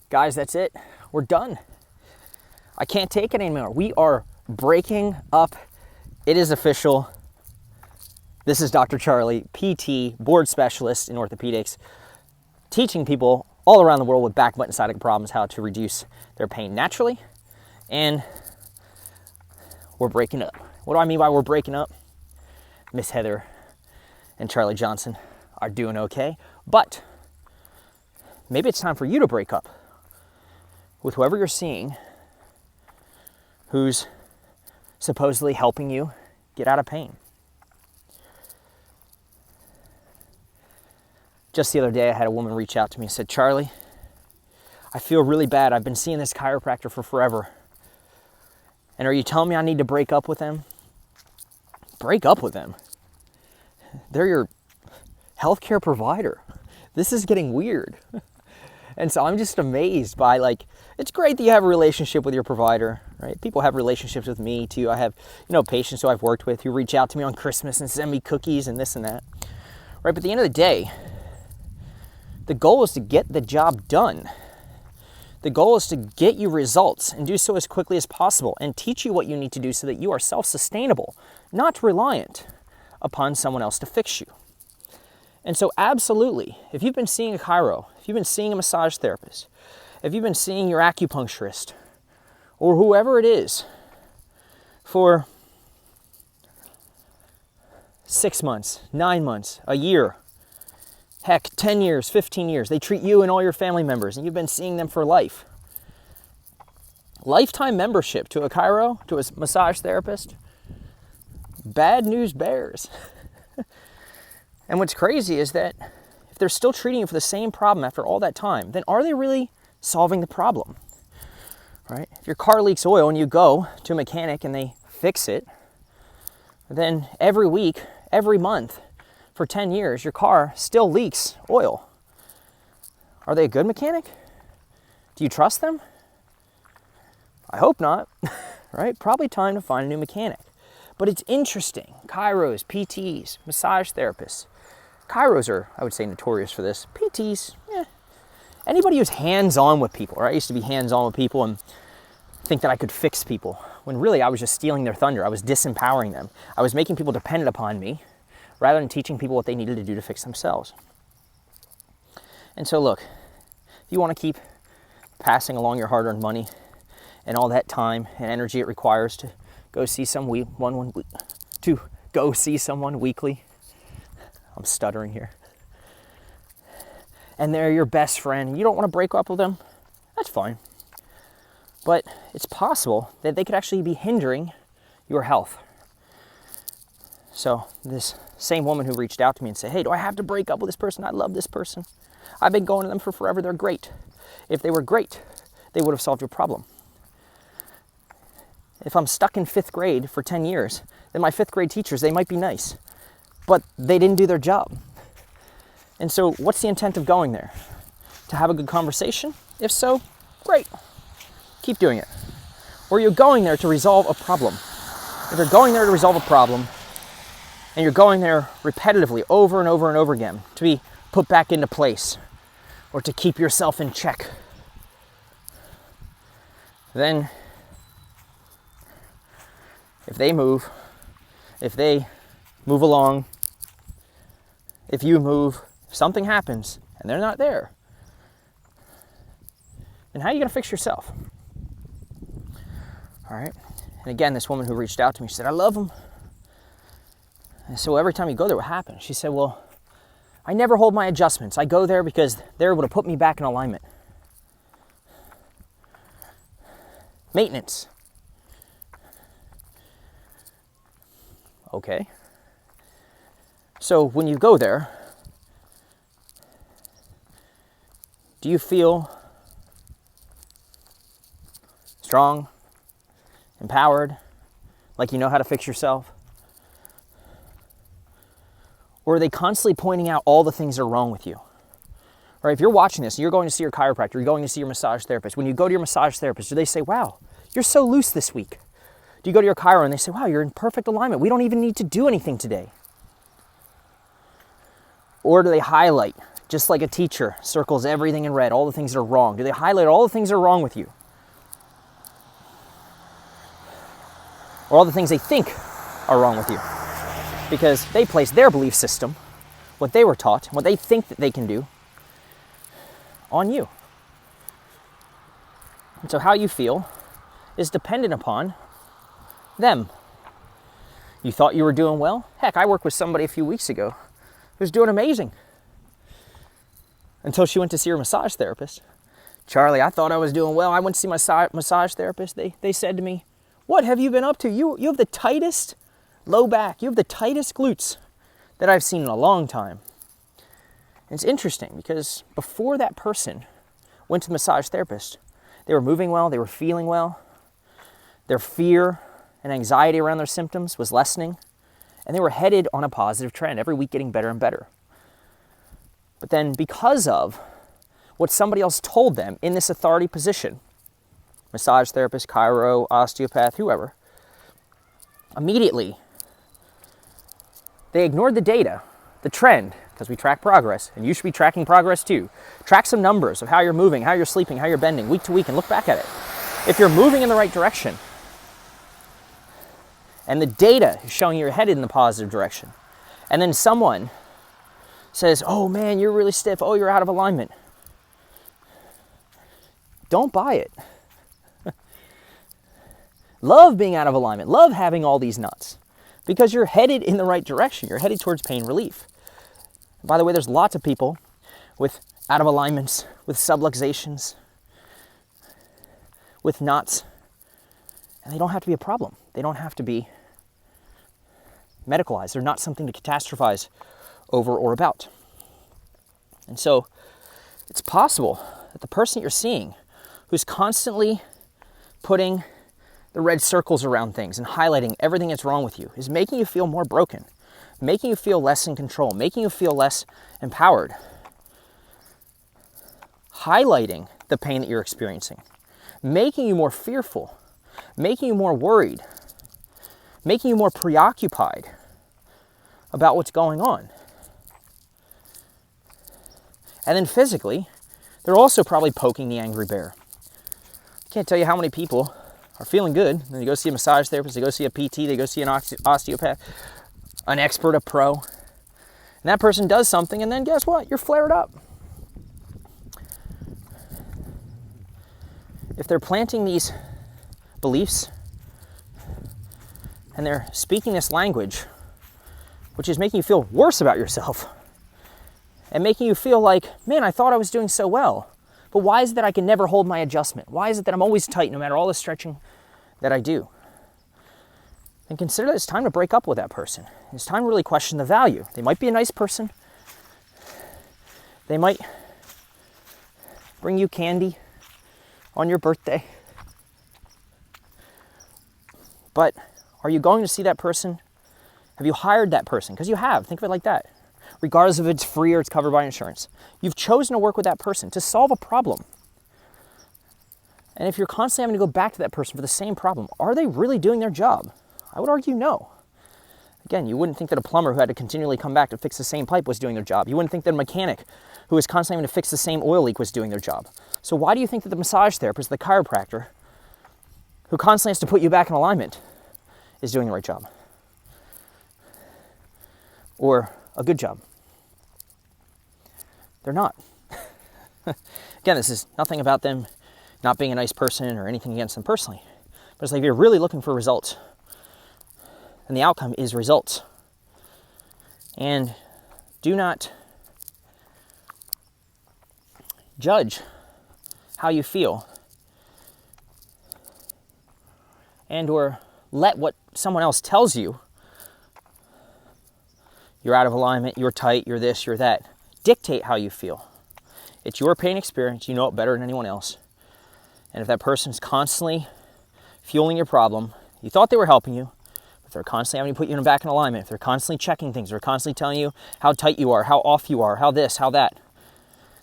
Guys, that's it. We're done. I can't take it anymore. We are breaking up. It is official. This is Dr. Charlie, PT, board specialist in orthopedics, teaching people all around the world with back, butt, and sciatic problems how to reduce their pain naturally. And we're breaking up. What do I mean by we're breaking up? Miss Heather and Charlie Johnson are doing okay, but maybe it's time for you to break up with whoever you're seeing who's supposedly helping you get out of pain. Just the other day, I had a woman reach out to me and said, Charlie, I feel really bad. I've been seeing this chiropractor for forever. And are you telling me I need to break up with them? Break up with them? They're your healthcare provider. This is getting weird. And so I'm just amazed by, it's great that you have a relationship with your provider, right? People have relationships with me too. I have, patients who I've worked with who reach out to me on Christmas and send me cookies and this and that, right? But at the end of the day, the goal is to get the job done. The goal is to get you results and do so as quickly as possible and teach you what you need to do so that you are self-sustainable, not reliant upon someone else to fix you. And so absolutely, if you've been seeing a chiro, if you've been seeing a massage therapist, if you've been seeing your acupuncturist or whoever it is for 6 months, 9 months, a year, heck, 10 years, 15 years, they treat you and all your family members and you've been seeing them for life. Lifetime membership to a chiro, to a massage therapist, bad news bears. And what's crazy is that if they're still treating you for the same problem after all that time, then are they really solving the problem, right? If your car leaks oil and you go to a mechanic and they fix it, then every week, every month, for 10 years, your car still leaks oil. Are they a good mechanic? Do you trust them? I hope not, right? Probably time to find a new mechanic. But it's interesting. Chiros, PTs, massage therapists. Chiros are, I would say, notorious for this. PTs, anybody who's hands-on with people, right? I used to be hands-on with people and think that I could fix people, when really I was just stealing their thunder. I was disempowering them. I was making people dependent upon me, rather than teaching people what they needed to do to fix themselves. And so look, if you want to keep passing along your hard-earned money and all that time and energy it requires to go see someone weekly, I'm stuttering here, and they're your best friend, and you don't want to break up with them, that's fine. But it's possible that they could actually be hindering your health. So this same woman who reached out to me and said, hey, do I have to break up with this person? I love this person. I've been going to them for forever. They're great. If they were great, they would have solved your problem. If I'm stuck in 5th grade for 10 years, then my 5th grade teachers, they might be nice, but they didn't do their job. And so what's the intent of going there? To have a good conversation? If so, great. Keep doing it. Or you're going there to resolve a problem. If you're going there to resolve a problem, and you're going there repetitively over and over and over again to be put back into place or to keep yourself in check, then if they move along, if you move, if something happens and they're not there, then how are you going to fix yourself? All right. And again, this woman who reached out to me, she said, I love them. And so every time you go there, what happens? She said, well, I never hold my adjustments. I go there because they're able to put me back in alignment. Maintenance. Okay. So when you go there, do you feel strong, empowered, like you know how to fix yourself? Or are they constantly pointing out all the things that are wrong with you? Right? If you're watching this and you're going to see your chiropractor, you're going to see your massage therapist, when you go to your massage therapist, do they say, wow, you're so loose this week? Do you go to your chiro and they say, wow, you're in perfect alignment. We don't even need to do anything today. Or do they highlight Just like a teacher circles everything in red, all the things that are wrong. Do they highlight all the things that are wrong with you? Or all the things they think are wrong with you? Because they place their belief system, what they were taught, what they think that they can do, on you. And so how you feel is dependent upon them. You thought you were doing well? Heck, I worked with somebody a few weeks ago who was doing amazing. Until she went to see her massage therapist. Charlie, I thought I was doing well. I went to see my massage therapist. They said to me, what have you been up to? You have the tightest low back. You have the tightest glutes that I've seen in a long time. And it's interesting because before that person went to the massage therapist, they were moving well, they were feeling well. Their fear and anxiety around their symptoms was lessening. And they were headed on a positive trend, every week getting better and better. But then because of what somebody else told them in this authority position, massage therapist, chiro, osteopath, whoever, immediately they ignored the data, the trend, because we track progress, and you should be tracking progress too. Track some numbers of how you're moving, how you're sleeping, how you're bending, week to week, and look back at it. If you're moving in the right direction, and the data is showing you're headed in the positive direction, and then someone says, oh man, you're really stiff, oh, you're out of alignment. Don't buy it. Love being out of alignment, love having all these nuts, because you're headed in the right direction. You're headed towards pain relief. And by the way, there's lots of people with out of alignments, with subluxations, with knots, and they don't have to be a problem. They don't have to be medicalized. They're not something to catastrophize over or about. And so it's possible that the person you're seeing who's constantly putting the red circles around things and highlighting everything that's wrong with you is making you feel more broken, making you feel less in control, making you feel less empowered, highlighting the pain that you're experiencing, making you more fearful, making you more worried, making you more preoccupied about what's going on. And then physically, they're also probably poking the angry bear. I can't tell you how many people are feeling good, and they go see a massage therapist, they go see a PT, they go see an osteopath, an expert, a pro, and that person does something, and then guess what? You're flared up. If they're planting these beliefs, and they're speaking this language, which is making you feel worse about yourself, and making you feel like, man, I thought I was doing so well, but why is it that I can never hold my adjustment? Why is it that I'm always tight no matter all the stretching that I do? And consider that it's time to break up with that person. It's time to really question the value. They might be a nice person. They might bring you candy on your birthday. But are you going to see that person? Have you hired that person? Because you have. Think of it like that. Regardless if it's free or it's covered by insurance. You've chosen to work with that person to solve a problem. And if you're constantly having to go back to that person for the same problem, are they really doing their job? I would argue no. Again, you wouldn't think that a plumber who had to continually come back to fix the same pipe was doing their job. You wouldn't think that a mechanic who was constantly having to fix the same oil leak was doing their job. So why do you think that the massage therapist, the chiropractor, who constantly has to put you back in alignment, is doing the right job? Or a good job? They're not. Again, this is nothing about them not being a nice person or anything against them personally. But it's like if you're really looking for results, then the outcome is results. And do not judge how you feel and or let what someone else tells you, you're out of alignment, you're tight, you're this, you're that, dictate how you feel. It's your pain experience. You know it better than anyone else. And if that person's constantly fueling your problem, you thought they were helping you, if they're constantly having to put you back in alignment, if they're constantly checking things, they're constantly telling you how tight you are, how off you are, how this, how that,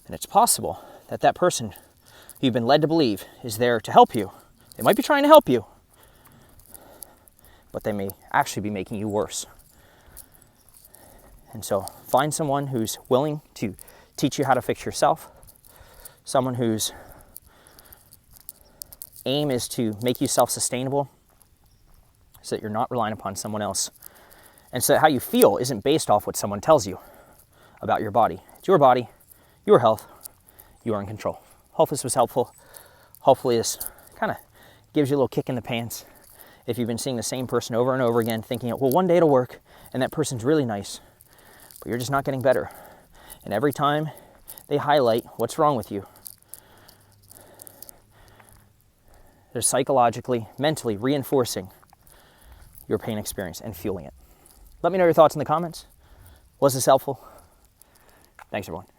then it's possible that that person who you've been led to believe is there to help you. They might be trying to help you, but they may actually be making you worse. And so find someone who's willing to teach you how to fix yourself, someone whose aim is to make you self-sustainable so that you're not relying upon someone else. And so that how you feel isn't based off what someone tells you about your body. It's your body, your health, you are in control. Hopefully this was helpful. Hopefully this kind of gives you a little kick in the pants if you've been seeing the same person over and over again, thinking, well, one day it'll work, and that person's really nice, but you're just not getting better. And every time they highlight what's wrong with you, they're psychologically, mentally reinforcing your pain experience and fueling it. Let me know your thoughts in the comments. Was this helpful? Thanks, everyone.